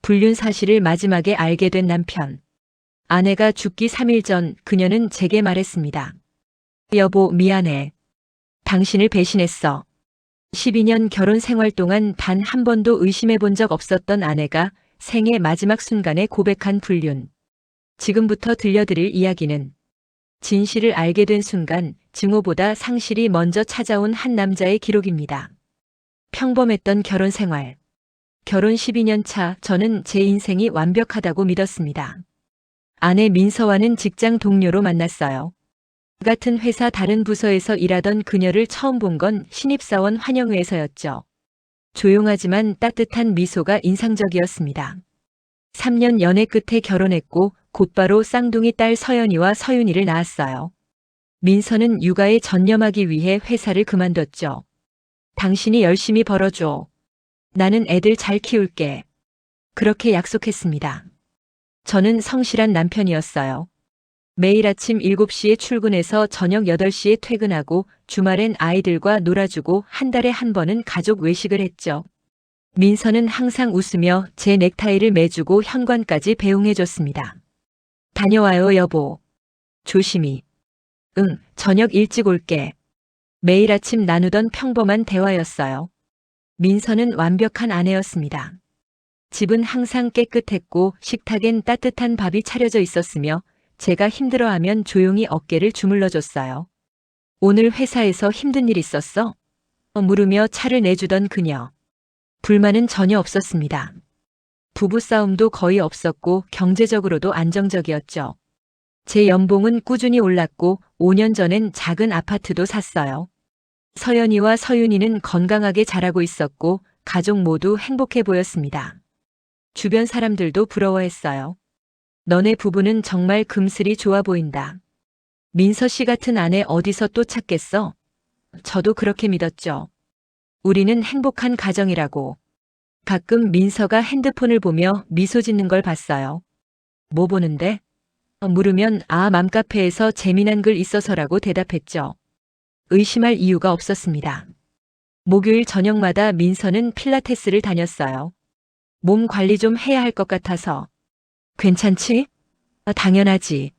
불륜 사실을 마지막에 알게 된 남편. 아내가 죽기 3일 전 그녀는 제게 말했습니다. 여보, 미안해. 당신을 배신했어. 12년 결혼 생활 동안 단 한 번도 의심해 본 적 없었던 아내가 생애 마지막 순간에 고백한 불륜. 지금부터 들려드릴 이야기는 진실을 알게 된 순간 증오보다 상실이 먼저 찾아온 한 남자의 기록입니다. 평범했던 결혼 생활. 결혼 12년 차 저는 제 인생이 완벽하다고 믿었습니다. 아내 민서와는 직장 동료로 만났어요. 같은 회사 다른 부서에서 일하던 그녀를 처음 본 건 신입사원 환영회에서였죠. 조용하지만 따뜻한 미소가 인상적이었습니다. 3년 연애 끝에 결혼했고 곧바로 쌍둥이 딸 서연이와 서윤이를 낳았어요. 민서는 육아에 전념하기 위해 회사를 그만뒀죠. 당신이 열심히 벌어줘. 나는 애들 잘 키울게. 그렇게 약속했습니다. 저는 성실한 남편이었어요. 매일 아침 7시에 출근해서 저녁 8시에 퇴근하고 주말엔 아이들과 놀아주고 한 달에 한 번은 가족 외식을 했죠. 민서는 항상 웃으며 제 넥타이를 매주고 현관까지 배웅해줬습니다. 다녀와요, 여보. 조심히. 응, 저녁 일찍 올게. 매일 아침 나누던 평범한 대화였어요. 민서는 완벽한 아내였습니다. 집은 항상 깨끗했고 식탁엔 따뜻한 밥이 차려져 있었으며 제가 힘들어하면 조용히 어깨를 주물러줬어요. 오늘 회사에서 힘든 일 있었어? 물으며 차를 내주던 그녀. 불만은 전혀 없었습니다. 부부싸움도 거의 없었고 경제적으로도 안정적이었죠. 제 연봉은 꾸준히 올랐고 5년 전엔 작은 아파트도 샀어요. 서연이와 서윤이는 건강하게 자라고 있었고 가족 모두 행복해 보였습니다. 주변 사람들도 부러워했어요. 너네 부부는 정말 금슬이 좋아 보인다. 민서 씨 같은 아내 어디서 또 찾겠어? 저도 그렇게 믿었죠. 우리는 행복한 가정이라고. 가끔 민서가 핸드폰을 보며 미소 짓는 걸 봤어요. 뭐 보는데? 물으면 맘카페에서 재미난 글 있어서라고 대답했죠. 의심할 이유가 없었습니다. 목요일 저녁마다 민서는 필라테스를 다녔어요. 몸 관리 좀 해야 할 것 같아서. 괜찮지? 당연하지.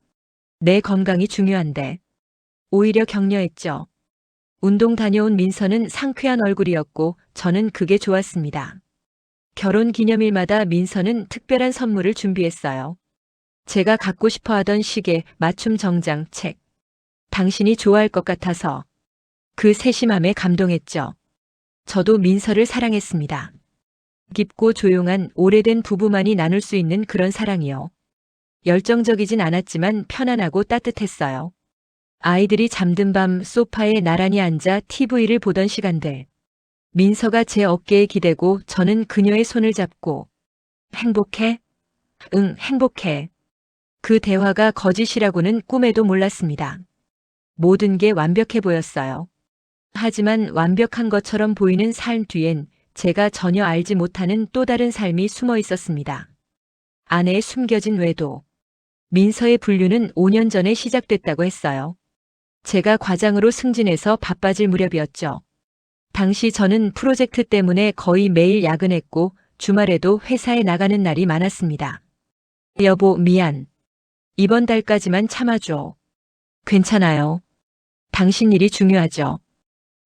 내 건강이 중요한데. 오히려 격려했죠. 운동 다녀온 민서는 상쾌한 얼굴이었고 저는 그게 좋았습니다. 결혼 기념일마다 민서는 특별한 선물을 준비했어요. 제가 갖고 싶어 하던 시계, 맞춤 정장, 책. 당신이 좋아할 것 같아서. 그 세심함에 감동했죠. 저도 민서를 사랑했습니다. 깊고 조용한 오래된 부부만이 나눌 수 있는 그런 사랑이요. 열정적이진 않았지만 편안하고 따뜻했어요. 아이들이 잠든 밤 소파에 나란히 앉아 TV를 보던 시간들. 민서가 제 어깨에 기대고 저는 그녀의 손을 잡고 행복해? 응, 행복해. 그 대화가 거짓이라고는 꿈에도 몰랐습니다. 모든 게 완벽해 보였어요. 하지만 완벽한 것처럼 보이는 삶 뒤엔 제가 전혀 알지 못하는 또 다른 삶이 숨어 있었습니다. 아내의 숨겨진 외도. 민서의 불륜은 5년 전에 시작됐다고 했어요. 제가 과장으로 승진해서 바빠질 무렵이었죠. 당시 저는 프로젝트 때문에 거의 매일 야근했고 주말에도 회사에 나가는 날이 많았습니다. 여보, 미안. 이번 달까지만 참아줘. 괜찮아요. 당신 일이 중요하죠.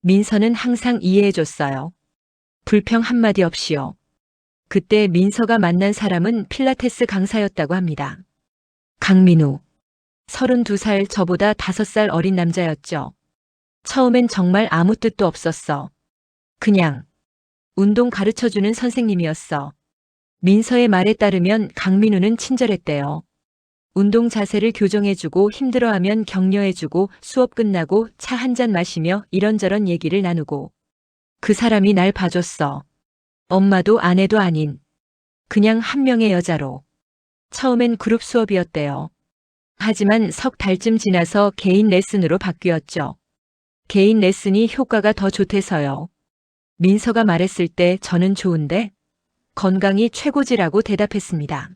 민서는 항상 이해해줬어요. 불평 한마디 없이요. 그때 민서가 만난 사람은 필라테스 강사였다고 합니다. 강민우. 32살 저보다 5살 어린 남자였죠. 처음엔 정말 아무 뜻도 없었어. 그냥 운동 가르쳐주는 선생님이었어. 민서의 말에 따르면 강민우는 친절했대요. 운동 자세를 교정해주고 힘들어하면 격려해주고 수업 끝나고 차 한 잔 마시며 이런저런 얘기를 나누고. 그 사람이 날 봐줬어. 엄마도 아내도 아닌. 그냥 한 명의 여자로. 처음엔 그룹 수업이었대요. 하지만 석 달쯤 지나서 개인 레슨으로 바뀌었죠. 개인 레슨이 효과가 더 좋대서요. 민서가 말했을 때 저는 좋은데 건강이 최고지라고 대답했습니다.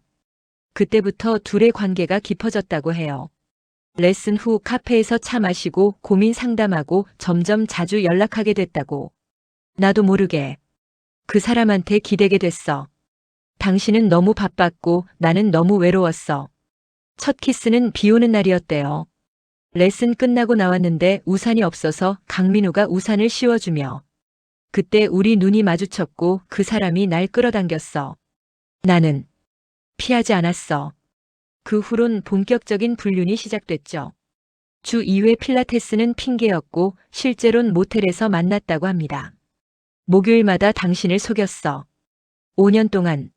그때부터 둘의 관계가 깊어졌다고 해요. 레슨 후 카페에서 차 마시고 고민 상담하고 점점 자주 연락하게 됐다고. 나도 모르게 그 사람한테 기대게 됐어. 당신은 너무 바빴고 나는 너무 외로웠어. 첫 키스는 비 오는 날이었대요. 레슨 끝나고 나왔는데 우산이 없어서 강민우가 우산을 씌워주며 그때 우리 눈이 마주쳤고 그 사람이 날 끌어당겼어. 나는 피하지 않았어. 그 후론 본격적인 불륜이 시작됐죠. 주 2회 필라테스는 핑계였고 실제론 모텔에서 만났다고 합니다. 목요일마다 당신을 속였어. 5년 동안.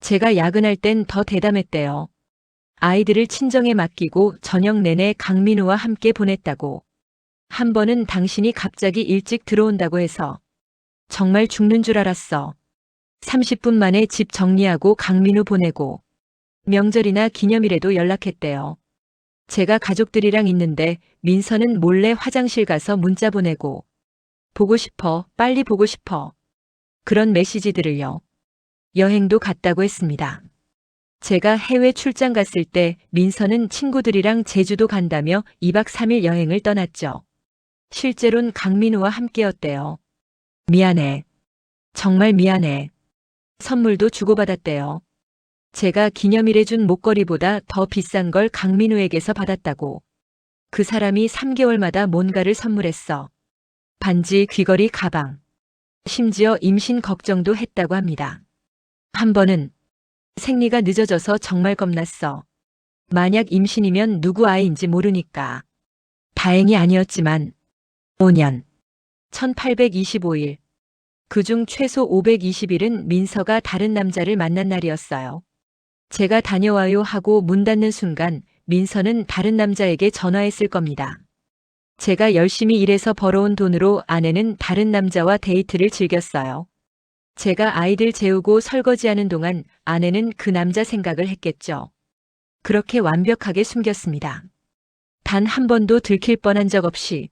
제가 야근할 땐 더 대담했대요. 아이들을 친정에 맡기고 저녁 내내 강민우와 함께 보냈다고. 한 번은 당신이 갑자기 일찍 들어온다고 해서 정말 죽는 줄 알았어. 30분 만에 집 정리하고 강민우 보내고 명절이나 기념일에도 연락했대요. 제가 가족들이랑 있는데 민서는 몰래 화장실 가서 문자 보내고 보고 싶어, 빨리 보고 싶어. 그런 메시지들을요. 여행도 갔다고 했습니다. 제가 해외 출장 갔을 때 민서는 친구들이랑 제주도 간다며 2박 3일 여행을 떠났죠. 실제론 강민우와 함께였대요. 미안해. 정말 미안해. 선물도 주고받았대요. 제가 기념일에 준 목걸이보다 더 비싼 걸 강민우에게서 받았다고. 그 사람이 3개월마다 뭔가를 선물했어. 반지, 귀걸이, 가방. 심지어 임신 걱정도 했다고 합니다. 한 번은 생리가 늦어져서 정말 겁났어. 만약 임신이면 누구 아이인지 모르니까. 다행히 아니었지만 5년, 1825일. 그중 최소 520일은 민서가 다른 남자를 만난 날이었어요. 제가 다녀와요 하고 문 닫는 순간 민서는 다른 남자에게 전화했을 겁니다. 제가 열심히 일해서 벌어온 돈으로 아내는 다른 남자와 데이트를 즐겼어요. 제가 아이들 재우고 설거지하는 동안 아내는 그 남자 생각을 했겠죠. 그렇게 완벽하게 숨겼습니다. 단 한 번도 들킬 뻔한 적 없이.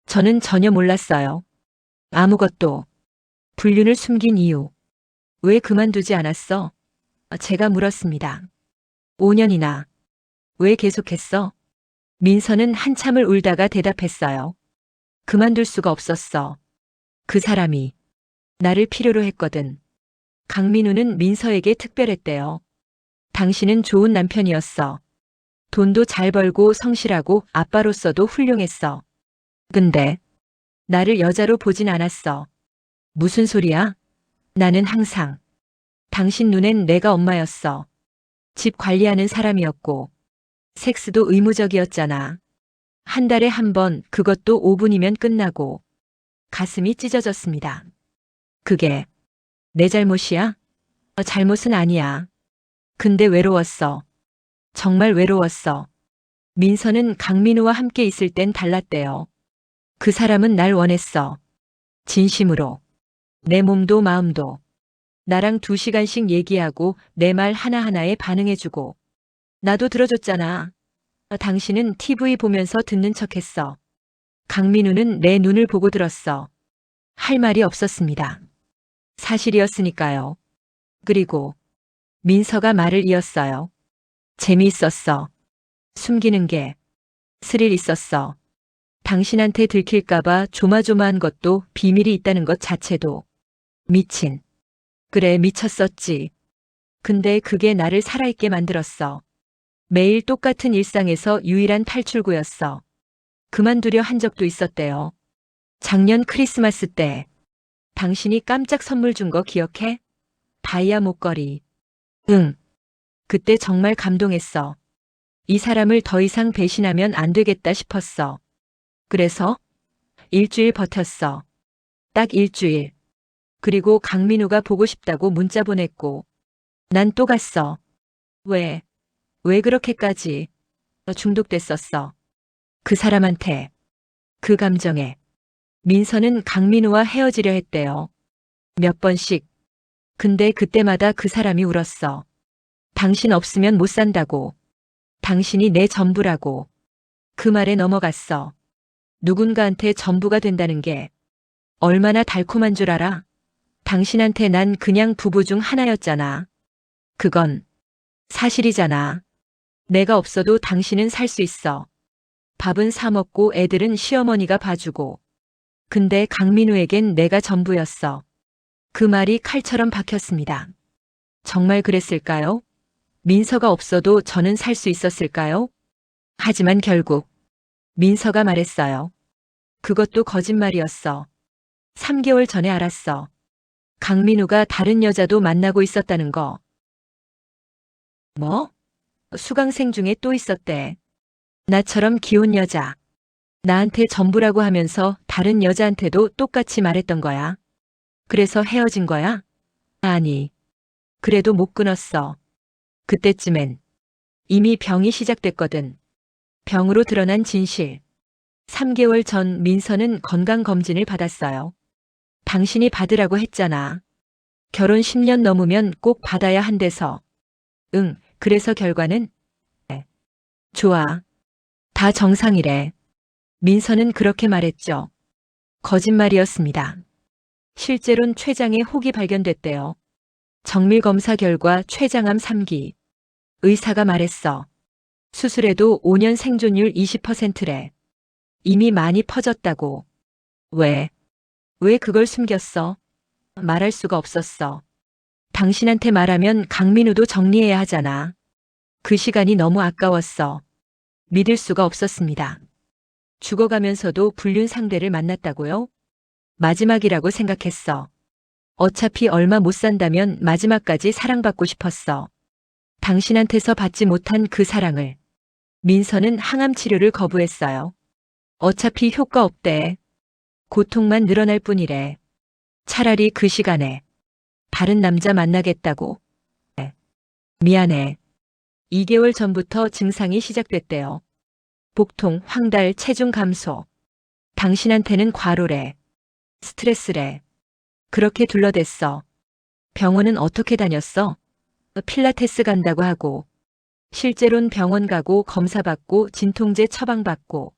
저는 전혀 몰랐어요. 아무것도. 불륜을 숨긴 이유. 왜 그만두지 않았어? 제가 물었습니다. 5년이나. 왜 계속했어? 민서는 한참을 울다가 대답했어요. 그만둘 수가 없었어. 그 사람이 나를 필요로 했거든. 강민우는 민서에게 특별했대요. 당신은 좋은 남편이었어. 돈도 잘 벌고 성실하고 아빠로서도 훌륭했어. 근데 나를 여자로 보진 않았어. 무슨 소리야? 나는 항상 당신 눈엔 내가 엄마였어. 집 관리하는 사람이었고 섹스도 의무적이었잖아. 한 달에 한 번, 그것도 5분이면 끝나고. 가슴이 찢어졌습니다. 그게 내 잘못이야? 잘못은 아니야. 근데 외로웠어. 정말 외로웠어. 민서는 강민우와 함께 있을 땐 달랐대요. 그 사람은 날 원했어. 진심으로. 내 몸도 마음도. 나랑 2시간씩 얘기하고 내 말 하나하나에 반응해주고. 나도 들어줬잖아. 당신은 TV 보면서 듣는 척했어. 강민우는 내 눈을 보고 들었어. 할 말이 없었습니다. 사실이었으니까요. 그리고 민서가 말을 이었어요. 재미있었어. 숨기는 게 스릴 있었어. 당신한테 들킬까봐 조마조마한 것도 비밀이 있다는 것 자체도. 미친. 그래, 미쳤었지. 근데 그게 나를 살아있게 만들었어. 매일 똑같은 일상에서 유일한 탈출구였어. 그만두려 한 적도 있었대요. 작년 크리스마스 때 당신이 깜짝 선물 준 거 기억해? 다이아 목걸이. 응. 그때 정말 감동했어. 이 사람을 더 이상 배신하면 안 되겠다 싶었어. 그래서 일주일 버텼어. 딱 일주일. 그리고 강민우가 보고 싶다고 문자 보냈고 난 또 갔어. 왜 그렇게까지? 중독됐었어. 그 사람한테. 그 감정에. 민서는 강민우와 헤어지려 했대요. 몇 번씩. 근데 그때마다 그 사람이 울었어. 당신 없으면 못 산다고. 당신이 내 전부라고. 그 말에 넘어갔어. 누군가한테 전부가 된다는 게 얼마나 달콤한 줄 알아? 당신한테 난 그냥 부부 중 하나였잖아. 그건 사실이잖아. 내가 없어도 당신은 살 수 있어. 밥은 사 먹고 애들은 시어머니가 봐주고. 근데 강민우에겐 내가 전부였어. 그 말이 칼처럼 박혔습니다. 정말 그랬을까요? 민서가 없어도 저는 살 수 있었을까요? 하지만 결국 민서가 말했어요. 그것도 거짓말이었어. 3개월 전에 알았어. 강민우가 다른 여자도 만나고 있었다는 거. 뭐? 수강생 중에 또 있었대. 나처럼 귀여운 여자. 나한테 전부라고 하면서 다른 여자한테도 똑같이 말했던 거야. 그래서 헤어진 거야? 아니. 그래도 못 끊었어. 그때쯤엔 이미 병이 시작됐거든. 병으로 드러난 진실. 3개월 전 민서는 건강검진을 받았어요. 당신이 받으라고 했잖아. 결혼 10년 넘으면 꼭 받아야 한대서. 응, 그래서 결과는? 네. 좋아. 다 정상이래. 민서는 그렇게 말했죠. 거짓말이었습니다. 실제론 췌장에 혹이 발견됐대요. 정밀검사 결과 췌장암 3기. 의사가 말했어. 수술해도 5년 생존율 20%래. 이미 많이 퍼졌다고. 왜? 왜 그걸 숨겼어? 말할 수가 없었어. 당신한테 말하면 강민우도 정리해야 하잖아. 그 시간이 너무 아까웠어. 믿을 수가 없었습니다. 죽어가면서도 불륜 상대를 만났다고요? 마지막이라고 생각했어. 어차피 얼마 못 산다면 마지막까지 사랑받고 싶었어. 당신한테서 받지 못한 그 사랑을. 민서는 항암 치료를 거부했어요. 어차피 효과 없대. 고통만 늘어날 뿐이래. 차라리 그 시간에 다른 남자 만나겠다고. 네. 미안해. 2개월 전부터 증상이 시작됐대요. 복통, 황달, 체중 감소. 당신한테는 과로래. 스트레스래. 그렇게 둘러댔어. 병원은 어떻게 다녔어? 필라테스 간다고 하고. 실제론 병원 가고 검사 받고 진통제 처방 받고.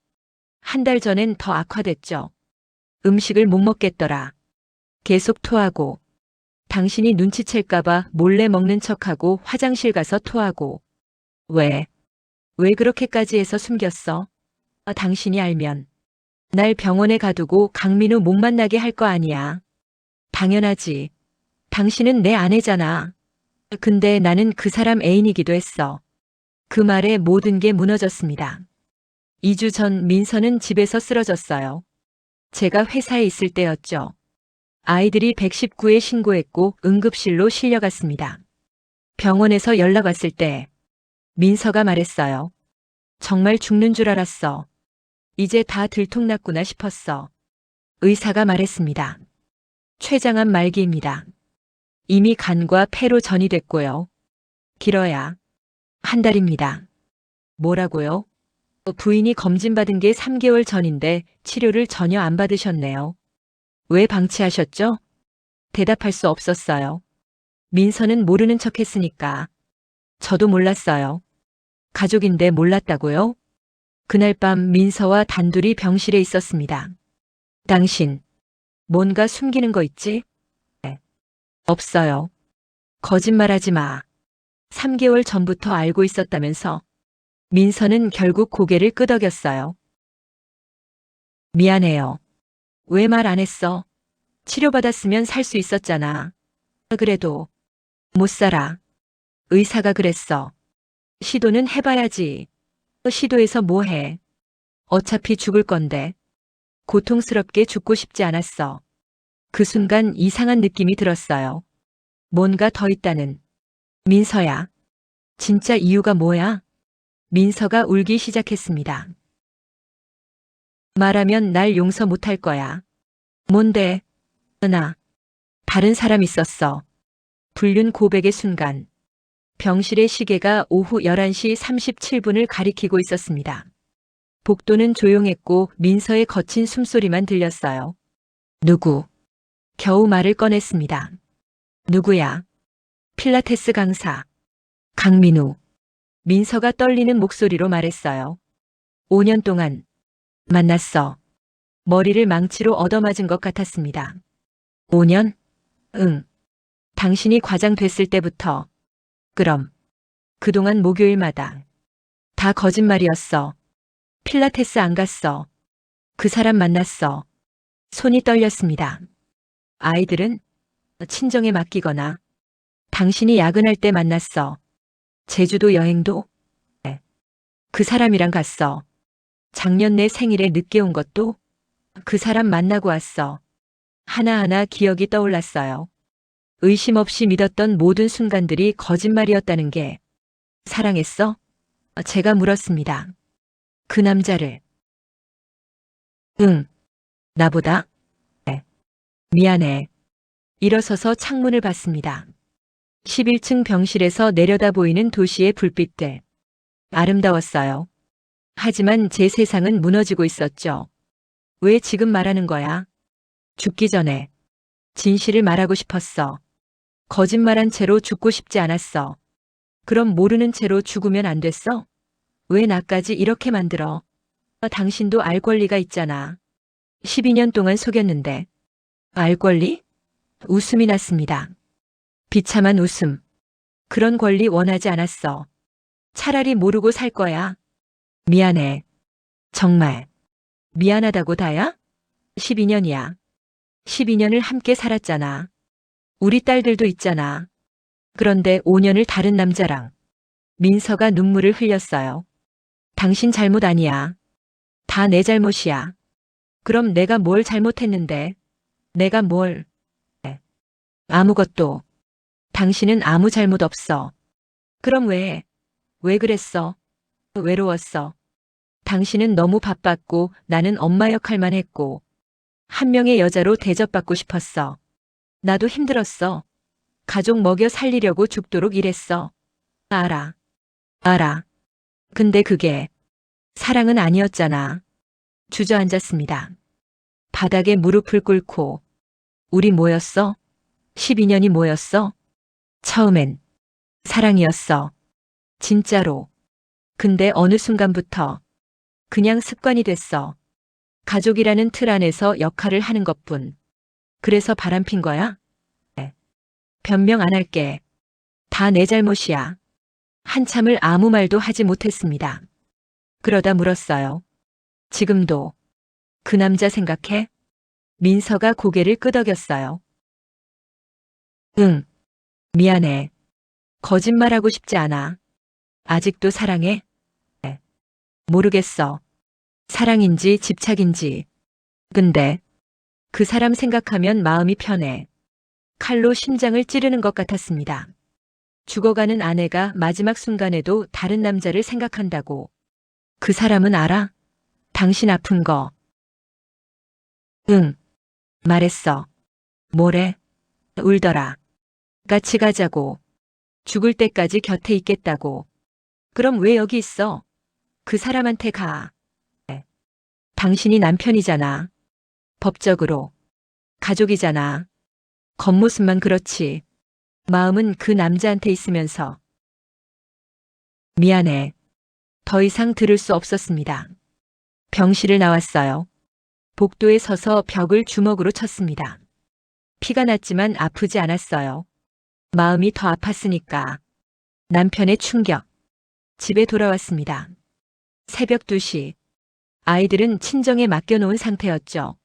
한 달 전엔 더 악화됐죠. 음식을 못 먹겠더라. 계속 토하고. 당신이 눈치챌까봐 몰래 먹는 척하고 화장실 가서 토하고. 왜? 왜 그렇게까지 해서 숨겼어? 당신이 알면 날 병원에 가두고 강민우 못 만나게 할 거 아니야. 당연하지. 당신은 내 아내잖아. 근데 나는 그 사람 애인이기도 했어. 그 말에 모든 게 무너졌습니다. 2주 전 민서는 집에서 쓰러졌어요. 제가 회사에 있을 때였죠. 아이들이 119에 신고했고 응급실로 실려갔습니다. 병원에서 연락 왔을 때 민서가 말했어요. 정말 죽는 줄 알았어. 이제 다 들통났구나 싶었어. 의사가 말했습니다. 췌장암 말기입니다. 이미 간과 폐로 전이됐고요. 길어야 한 달입니다. 뭐라고요? 부인이 검진받은 게 3개월 전인데 치료를 전혀 안 받으셨네요. 왜 방치하셨죠? 대답할 수 없었어요. 민서는 모르는 척 했으니까. 저도 몰랐어요. 가족인데 몰랐다고요? 그날 밤 민서와 단둘이 병실에 있었습니다. 당신, 뭔가 숨기는 거 있지? 네. 없어요. 거짓말하지 마. 3개월 전부터 알고 있었다면서. 민서는 결국 고개를 끄덕였어요. 미안해요. 왜 말 안 했어? 치료받았으면 살 수 있었잖아. 그래도 못 살아. 의사가 그랬어. 시도는 해봐야지. 시도해서 뭐 해? 어차피 죽을 건데. 고통스럽게 죽고 싶지 않았어. 그 순간 이상한 느낌이 들었어요. 뭔가 더 있다는. 민서야. 진짜 이유가 뭐야? 민서가 울기 시작했습니다. 말하면 날 용서 못할 거야. 뭔데? 나. 다른 사람 있었어. 불륜 고백의 순간. 병실의 시계가 오후 11시 37분을 가리키고 있었습니다. 복도는 조용했고 민서의 거친 숨소리만 들렸어요. 누구? 겨우 말을 꺼냈습니다. 누구야? 필라테스 강사. 강민우. 민서가 떨리는 목소리로 말했어요. 5년 동안 만났어. 머리를 망치로 얻어맞은 것 같았습니다. 5년? 응. 당신이 과장 됐을 때부터. 그럼. 그동안 목요일마다. 다 거짓말이었어. 필라테스 안 갔어. 그 사람 만났어. 손이 떨렸습니다. 아이들은 친정에 맡기거나 당신이 야근할 때 만났어. 제주도 여행도? 네. 그 사람이랑 갔어. 작년 내 생일에 늦게 온 것도 그 사람 만나고 왔어. 하나하나 기억이 떠올랐어요. 의심 없이 믿었던 모든 순간들이 거짓말이었다는 게 사랑했어? 제가 물었습니다. 그 남자를. 응, 나보다? 네. 미안해. 일어서서 창문을 봤습니다. 11층 병실에서 내려다 보이는 도시의 불빛들. 아름다웠어요. 하지만 제 세상은 무너지고 있었죠. 왜 지금 말하는 거야? 죽기 전에. 진실을 말하고 싶었어. 거짓말한 채로 죽고 싶지 않았어. 그럼 모르는 채로 죽으면 안 됐어? 왜 나까지 이렇게 만들어? 당신도 알 권리가 있잖아. 12년 동안 속였는데. 알 권리? 웃음이 났습니다. 비참한 웃음. 그런 권리 원하지 않았어. 차라리 모르고 살 거야. 미안해. 정말. 미안하다고 다야? 12년이야. 12년을 함께 살았잖아. 우리 딸들도 있잖아. 그런데 5년을 다른 남자랑. 민서가 눈물을 흘렸어요. 당신 잘못 아니야. 다 내 잘못이야. 그럼 내가 뭘 잘못했는데? 내가 뭘? 네. 아무것도. 당신은 아무 잘못 없어. 그럼 왜 그랬어? 외로웠어. 당신은 너무 바빴고 나는 엄마 역할만 했고 한 명의 여자로 대접받고 싶었어. 나도 힘들었어. 가족 먹여 살리려고 죽도록 일했어. 알아. 알아. 근데 그게 사랑은 아니었잖아. 주저앉았습니다. 바닥에 무릎을 꿇고 우리 뭐였어? 12년이 뭐였어? 처음엔 사랑이었어. 진짜로. 근데 어느 순간부터 그냥 습관이 됐어. 가족이라는 틀 안에서 역할을 하는 것뿐. 그래서 바람핀 거야? 네. 변명 안 할게. 다 내 잘못이야. 한참을 아무 말도 하지 못했습니다. 그러다 물었어요. 지금도 그 남자 생각해? 민서가 고개를 끄덕였어요. 응, 미안해. 거짓말하고 싶지 않아. 아직도 사랑해? 네. 모르겠어. 사랑인지 집착인지. 근데 그 사람 생각하면 마음이 편해. 칼로 심장을 찌르는 것 같았습니다. 죽어가는 아내가 마지막 순간에도 다른 남자를 생각한다고. 그 사람은 알아? 당신 아픈 거. 응, 말했어. 뭐래? 울더라. 같이 가자고. 죽을 때까지 곁에 있겠다고. 그럼 왜 여기 있어? 그 사람한테 가. 네. 당신이 남편이잖아. 법적으로. 가족이잖아. 겉모습만 그렇지. 마음은 그 남자한테 있으면서. 미안해. 더 이상 들을 수 없었습니다. 병실을 나왔어요. 복도에 서서 벽을 주먹으로 쳤습니다. 피가 났지만 아프지 않았어요. 마음이 더 아팠으니까. 남편의 충격. 집에 돌아왔습니다. 새벽 2시. 아이들은 친정에 맡겨놓은 상태였죠.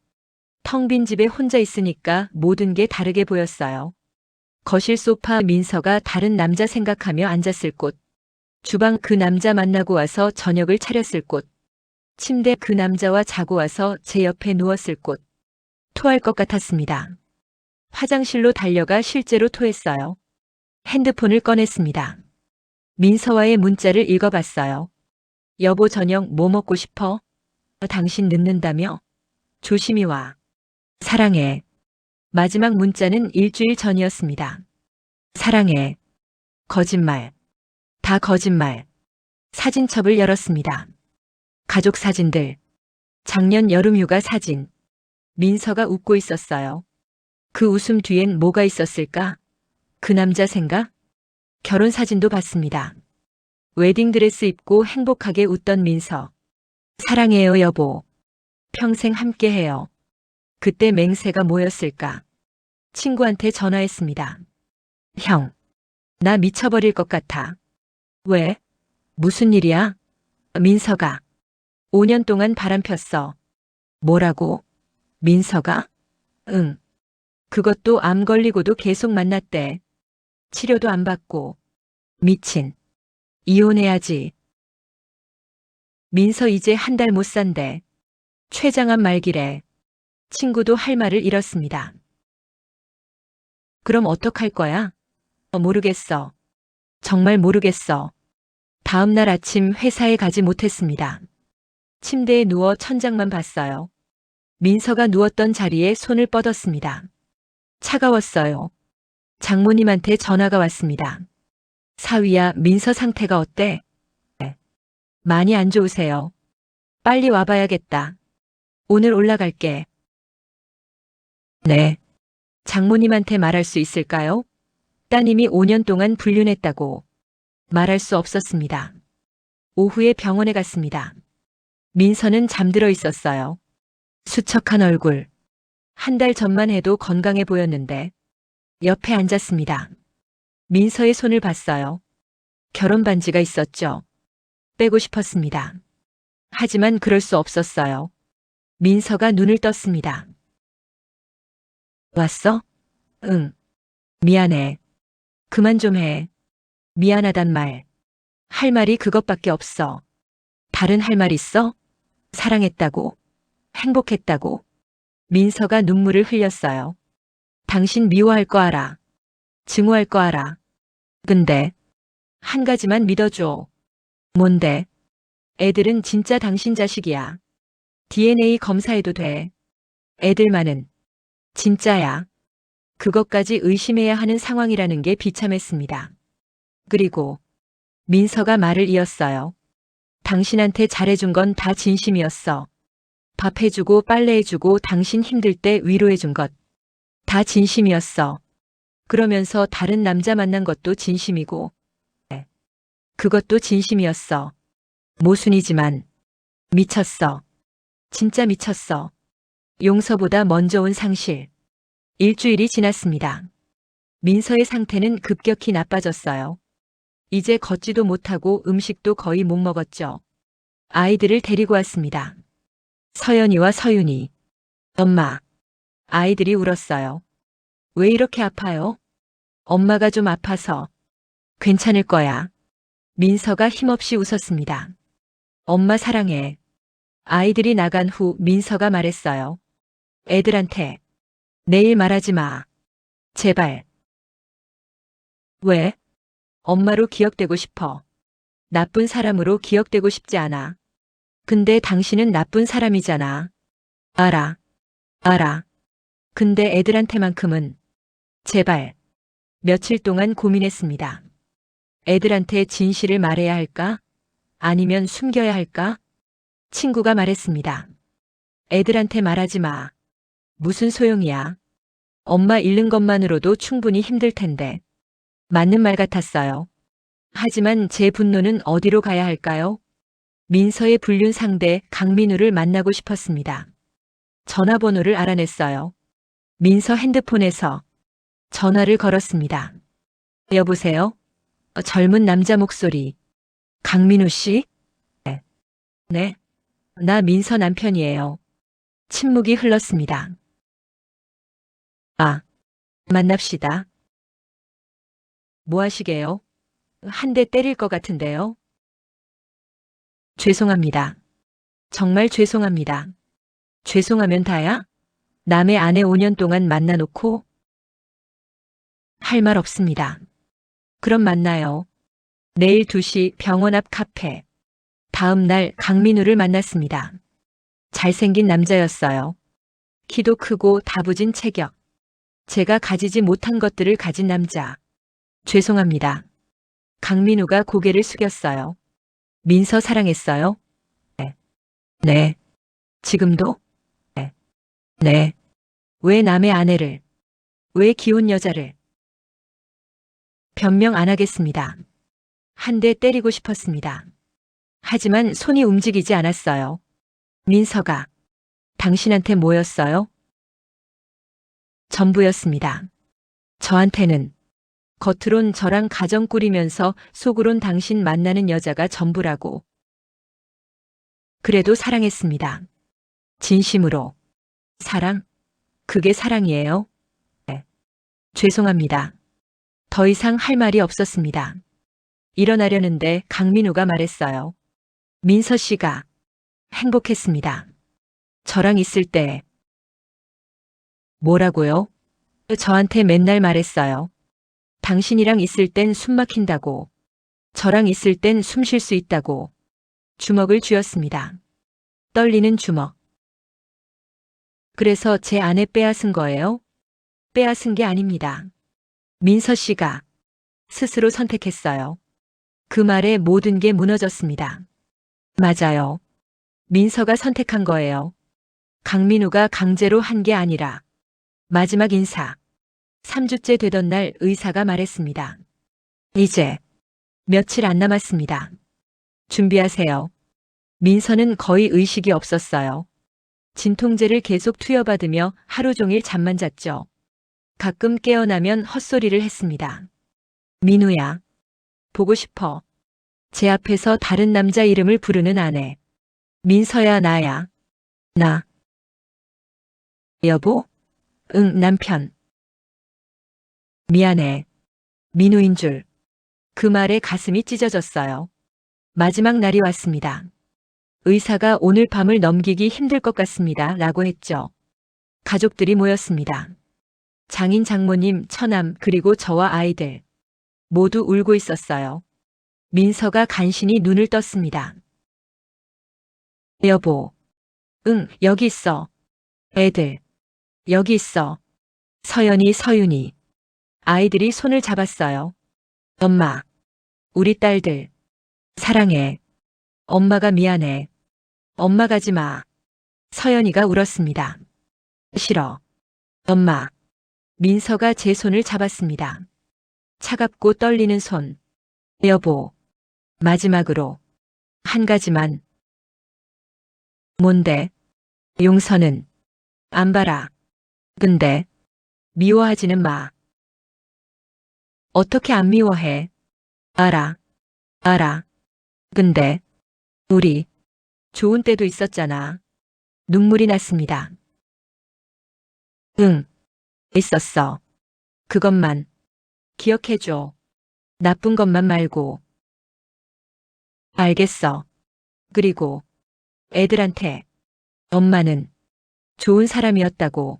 텅 빈 집에 혼자 있으니까 모든 게 다르게 보였어요. 거실 소파 민서가 다른 남자 생각하며 앉았을 곳. 주방 그 남자 만나고 와서 저녁을 차렸을 곳. 침대 그 남자와 자고 와서 제 옆에 누웠을 곳. 토할 것 같았습니다. 화장실로 달려가 실제로 토했어요. 핸드폰을 꺼냈습니다. 민서와의 문자를 읽어봤어요. 여보 저녁 뭐 먹고 싶어? 당신 늦는다며? 조심히 와. 사랑해. 마지막 문자는 일주일 전이었습니다. 사랑해. 거짓말. 다 거짓말. 사진첩을 열었습니다. 가족 사진들. 작년 여름 휴가 사진. 민서가 웃고 있었어요. 그 웃음 뒤엔 뭐가 있었을까? 그 남자 생각? 결혼 사진도 봤습니다. 웨딩드레스 입고 행복하게 웃던 민서. 사랑해요 여보. 평생 함께해요. 그때 맹세가 뭐였을까? 친구한테 전화했습니다. 형, 나 미쳐버릴 것 같아. 왜? 무슨 일이야? 민서가. 5년 동안 바람 폈어. 뭐라고? 민서가? 응. 그것도 암 걸리고도 계속 만났대. 치료도 안 받고. 미친. 이혼해야지. 민서 이제 한 달 못 산대. 췌장암 말기래. 친구도 할 말을 잃었습니다. 그럼 어떡할 거야? 모르겠어. 정말 모르겠어. 다음 날 아침 회사에 가지 못했습니다. 침대에 누워 천장만 봤어요. 민서가 누웠던 자리에 손을 뻗었습니다. 차가웠어요. 장모님한테 전화가 왔습니다. 사위야, 민서 상태가 어때? 네. 많이 안 좋으세요. 빨리 와봐야겠다. 오늘 올라갈게. 네. 장모님한테 말할 수 있을까요? 따님이 5년 동안 불륜했다고. 말할 수 없었습니다. 오후에 병원에 갔습니다. 민서는 잠들어 있었어요. 수척한 얼굴. 한 달 전만 해도 건강해 보였는데 옆에 앉았습니다. 민서의 손을 봤어요. 결혼 반지가 있었죠. 빼고 싶었습니다. 하지만 그럴 수 없었어요. 민서가 눈을 떴습니다. 왔어? 응. 미안해. 그만 좀 해. 미안하단 말. 할 말이 그것밖에 없어. 다른 할 말 있어? 사랑했다고. 행복했다고. 민서가 눈물을 흘렸어요. 당신 미워할 거 알아. 증오할 거 알아. 근데 한 가지만 믿어줘. 뭔데? 애들은 진짜 당신 자식이야. DNA 검사해도 돼. 애들만은 진짜야. 그것까지 의심해야 하는 상황이라는 게 비참했습니다. 그리고 민서가 말을 이었어요. 당신한테 잘해준 건 다 진심이었어. 밥 해주고 빨래 해주고 당신 힘들 때 위로해준 것. 다 진심이었어. 그러면서 다른 남자 만난 것도 진심이고. 네. 그것도 진심이었어. 모순이지만 미쳤어. 진짜 미쳤어. 용서보다 먼저 온 상실. 일주일이 지났습니다. 민서의 상태는 급격히 나빠졌어요. 이제 걷지도 못하고 음식도 거의 못 먹었죠. 아이들을 데리고 왔습니다. 서연이와 서윤이. 엄마. 아이들이 울었어요. 왜 이렇게 아파요? 엄마가 좀 아파서. 괜찮을 거야. 민서가 힘없이 웃었습니다. 엄마 사랑해. 아이들이 나간 후 민서가 말했어요. 애들한테. 내일 말하지 마. 제발. 왜? 엄마로 기억되고 싶어. 나쁜 사람으로 기억되고 싶지 않아. 근데 당신은 나쁜 사람이잖아. 알아. 알아. 근데 애들한테만큼은. 제발. 며칠 동안 고민했습니다. 애들한테 진실을 말해야 할까? 아니면 숨겨야 할까? 친구가 말했습니다. 애들한테 말하지 마. 무슨 소용이야. 엄마 잃는 것만으로도 충분히 힘들 텐데. 맞는 말 같았어요. 하지만 제 분노는 어디로 가야 할까요? 민서의 불륜 상대 강민우를 만나고 싶었습니다. 전화번호를 알아냈어요. 민서 핸드폰에서 전화를 걸었습니다. 여보세요? 젊은 남자 목소리. 강민우 씨? 네. 네. 나 민서 남편이에요. 침묵이 흘렀습니다. 아, 만납시다. 뭐 하시게요? 한 대 때릴 것 같은데요? 죄송합니다. 정말 죄송합니다. 죄송하면 다야? 남의 아내 5년 동안 만나놓고? 할 말 없습니다. 그럼 만나요. 내일 2시 병원 앞 카페. 다음 날 강민우를 만났습니다. 잘생긴 남자였어요. 키도 크고 다부진 체격. 제가 가지지 못한 것들을 가진 남자. 죄송합니다. 강민우가 고개를 숙였어요. 민서 사랑했어요? 네. 네. 지금도? 네. 네. 왜 남의 아내를? 왜 기혼 여자를? 변명 안 하겠습니다. 한 대 때리고 싶었습니다. 하지만 손이 움직이지 않았어요. 민서가 당신한테 뭐였어요? 전부였습니다. 저한테는 겉으론 저랑 가정 꾸리면서 속으론 당신 만나는 여자가 전부라고. 그래도 사랑했습니다. 진심으로. 사랑? 그게 사랑이에요? 네. 죄송합니다. 더 이상 할 말이 없었습니다. 일어나려는데 강민우가 말했어요. 민서 씨가 행복했습니다. 저랑 있을 때. 뭐라고요? 저한테 맨날 말했어요. 당신이랑 있을 땐 숨 막힌다고. 저랑 있을 땐 숨 쉴 수 있다고. 주먹을 쥐었습니다. 떨리는 주먹. 그래서 제 아내 빼앗은 거예요? 빼앗은 게 아닙니다. 민서 씨가 스스로 선택했어요. 그 말에 모든 게 무너졌습니다. 맞아요. 민서가 선택한 거예요. 강민우가 강제로 한 게 아니라. 마지막 인사. 3주째 되던 날 의사가 말했습니다. 이제 며칠 안 남았습니다. 준비하세요. 민서는 거의 의식이 없었어요. 진통제를 계속 투여받으며 하루 종일 잠만 잤죠. 가끔 깨어나면 헛소리를 했습니다. 민우야. 보고 싶어. 제 앞에서 다른 남자 이름을 부르는 아내. 민서야 나야. 나. 여보? 응, 남편. 미안해. 민우인 줄. 그 말에 가슴이 찢어졌어요. 마지막 날이 왔습니다. 의사가 오늘 밤을 넘기기 힘들 것 같습니다. 라고 했죠. 가족들이 모였습니다. 장인 장모님, 처남, 그리고 저와 아이들. 모두 울고 있었어요. 민서가 간신히 눈을 떴습니다. 여보. 응, 여기 있어. 애들. 여기 있어. 서연이, 서윤이. 아이들이 손을 잡았어요. 엄마. 우리 딸들. 사랑해. 엄마가 미안해. 엄마 가지 마. 서연이가 울었습니다. 싫어. 엄마. 민서가 제 손을 잡았습니다. 차갑고 떨리는 손. 여보. 마지막으로. 한 가지만. 뭔데? 용서는. 안 봐라. 근데. 미워하지는 마. 어떻게 안 미워해? 알아. 알아. 근데. 우리. 좋은 때도 있었잖아. 눈물이 났습니다. 응. 있었어. 그것만. 기억해줘. 나쁜 것만 말고. 알겠어. 그리고. 애들한테. 엄마는. 좋은 사람이었다고.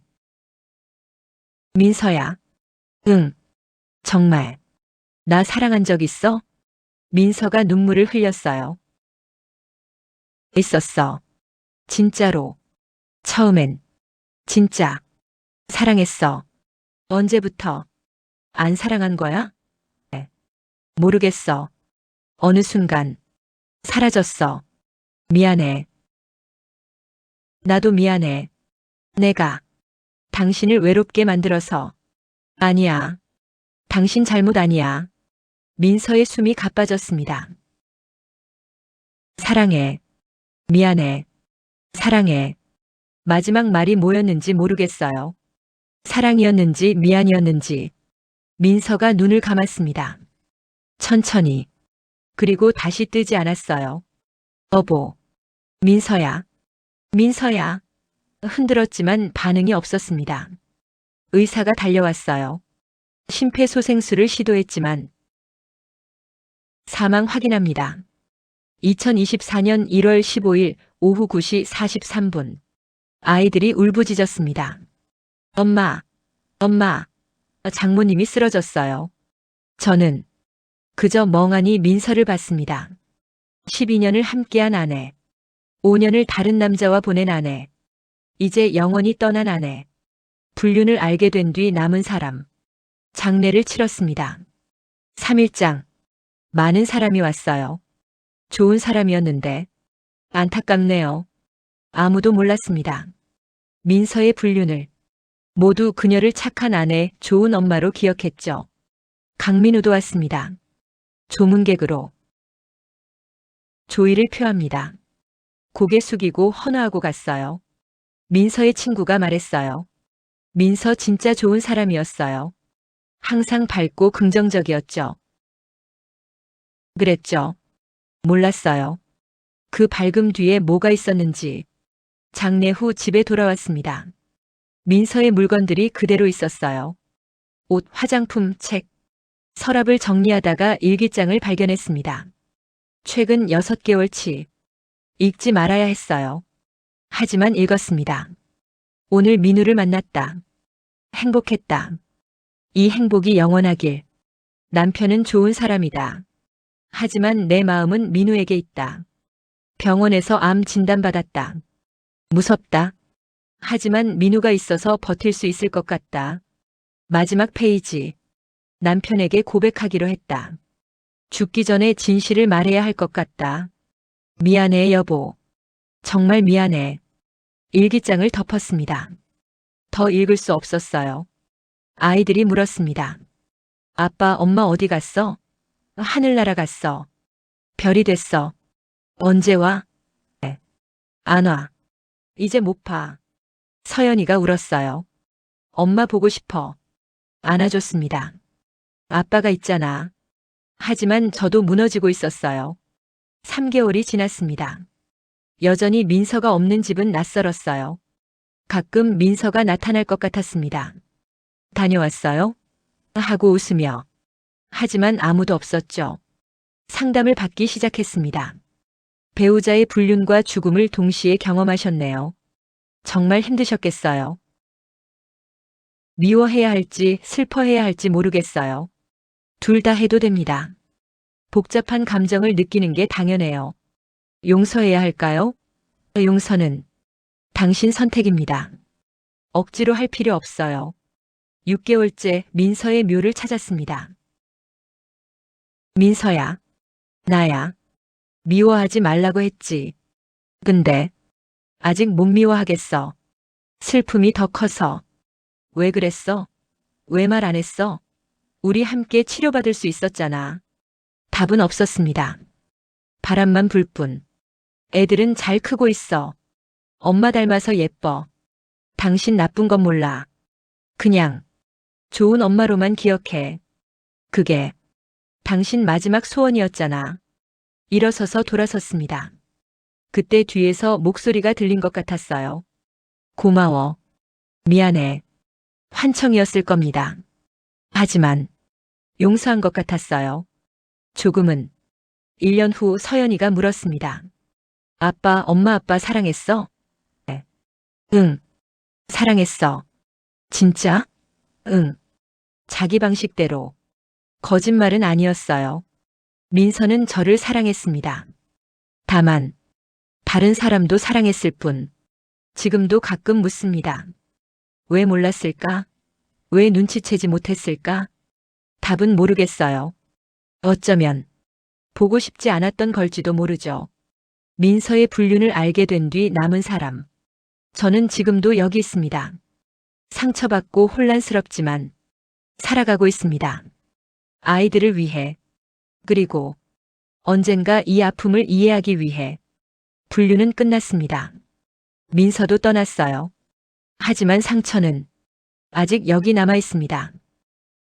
민서야. 응. 정말. 나 사랑한 적 있어? 민서가 눈물을 흘렸어요. 있었어. 진짜로. 처음엔. 진짜. 사랑했어. 언제부터? 안 사랑한 거야? 네. 모르겠어. 어느 순간. 사라졌어. 미안해. 나도 미안해. 내가. 당신을 외롭게 만들어서. 아니야. 당신 잘못 아니야. 민서의 숨이 가빠졌습니다. 사랑해. 미안해. 사랑해. 마지막 말이 뭐였는지 모르겠어요. 사랑이었는지 미안이었는지. 민서가 눈을 감았습니다. 천천히. 그리고 다시 뜨지 않았어요. 여보. 민서야. 민서야. 흔들었지만 반응이 없었습니다. 의사가 달려왔어요. 심폐소생술을 시도했지만 사망 확인합니다. 2024년 1월 15일 오후 9시 43분. 아이들이 울부짖었습니다. 엄마, 엄마. 장모님이 쓰러졌어요. 저는 그저 멍하니 민서를 봤습니다. 12년을 함께한 아내. 5년을 다른 남자와 보낸 아내. 이제 영원히 떠난 아내. 불륜을 알게 된 뒤 남은 사람. 장례를 치렀습니다. 3일장. 많은 사람이 왔어요. 좋은 사람이었는데. 안타깝네요. 아무도 몰랐습니다. 민서의 불륜을. 모두 그녀를 착한 아내, 좋은 엄마로 기억했죠. 강민우도 왔습니다. 조문객으로. 조의를 표합니다. 고개 숙이고 헌화하고 갔어요. 민서의 친구가 말했어요. 민서 진짜 좋은 사람이었어요. 항상 밝고 긍정적이었죠. 그랬죠. 몰랐어요. 그 밝음 뒤에 뭐가 있었는지. 장례 후 집에 돌아왔습니다. 민서의 물건들이 그대로 있었어요. 옷, 화장품, 책. 서랍을 정리하다가 일기장을 발견했습니다. 최근 6개월치. 읽지 말아야 했어요. 하지만 읽었습니다. 오늘 민우를 만났다. 행복했다. 이 행복이 영원하길. 남편은 좋은 사람이다. 하지만 내 마음은 민우에게 있다. 병원에서 암 진단받았다. 무섭다. 하지만 민우가 있어서 버틸 수 있을 것 같다. 마지막 페이지. 남편에게 고백하기로 했다. 죽기 전에 진실을 말해야 할 것 같다. 미안해, 여보. 정말 미안해. 일기장을 덮었습니다. 더 읽을 수 없었어요. 아이들이 물었습니다. 아빠, 엄마 어디 갔어? 하늘 날아갔어. 별이 됐어. 언제 와? 안 와. 이제 못 봐. 서연이가 울었어요. 엄마 보고 싶어. 안아줬습니다. 아빠가 있잖아. 하지만 저도 무너지고 있었어요. 3개월이 지났습니다. 여전히 민서가 없는 집은 낯설었어요. 가끔 민서가 나타날 것 같았습니다. 다녀왔어요? 하고 웃으며. 하지만 아무도 없었죠. 상담을 받기 시작했습니다. 배우자의 불륜과 죽음을 동시에 경험하셨네요. 정말 힘드셨겠어요. 미워해야 할지 슬퍼해야 할지 모르겠어요. 둘 다 해도 됩니다. 복잡한 감정을 느끼는 게 당연해요. 용서해야 할까요? 용서는 당신 선택입니다. 억지로 할 필요 없어요. 6개월째 민서의 묘를 찾았습니다. 민서야, 나야. 미워하지 말라고 했지. 근데 아직 못 미워하겠어. 슬픔이 더 커서. 왜 그랬어? 왜 말 안 했어? 우리 함께 치료받을 수 있었잖아. 답은 없었습니다. 바람만 불 뿐. 애들은 잘 크고 있어. 엄마 닮아서 예뻐. 당신 나쁜 건 몰라. 그냥 좋은 엄마로만 기억해. 그게 당신 마지막 소원이었잖아. 일어서서 돌아섰습니다. 그때 뒤에서 목소리가 들린 것 같았어요. 고마워. 미안해. 환청이었을 겁니다. 하지만 용서한 것 같았어요. 조금은. 1년 후 서연이가 물었습니다. 아빠, 엄마 아빠 사랑했어? 네. 응. 사랑했어. 진짜? 응. 자기 방식대로. 거짓말은 아니었어요. 민서는 저를 사랑했습니다. 다만 다른 사람도 사랑했을 뿐. 지금도 가끔 묻습니다. 왜 몰랐을까? 왜 눈치채지 못했을까? 답은 모르겠어요. 어쩌면 보고 싶지 않았던 걸지도 모르죠. 민서의 불륜을 알게 된 뒤 남은 사람. 저는 지금도 여기 있습니다. 상처받고 혼란스럽지만 살아가고 있습니다. 아이들을 위해. 그리고 언젠가 이 아픔을 이해하기 위해. 불륜은 끝났습니다. 민서도 떠났어요. 하지만 상처는 아직 여기 남아 있습니다.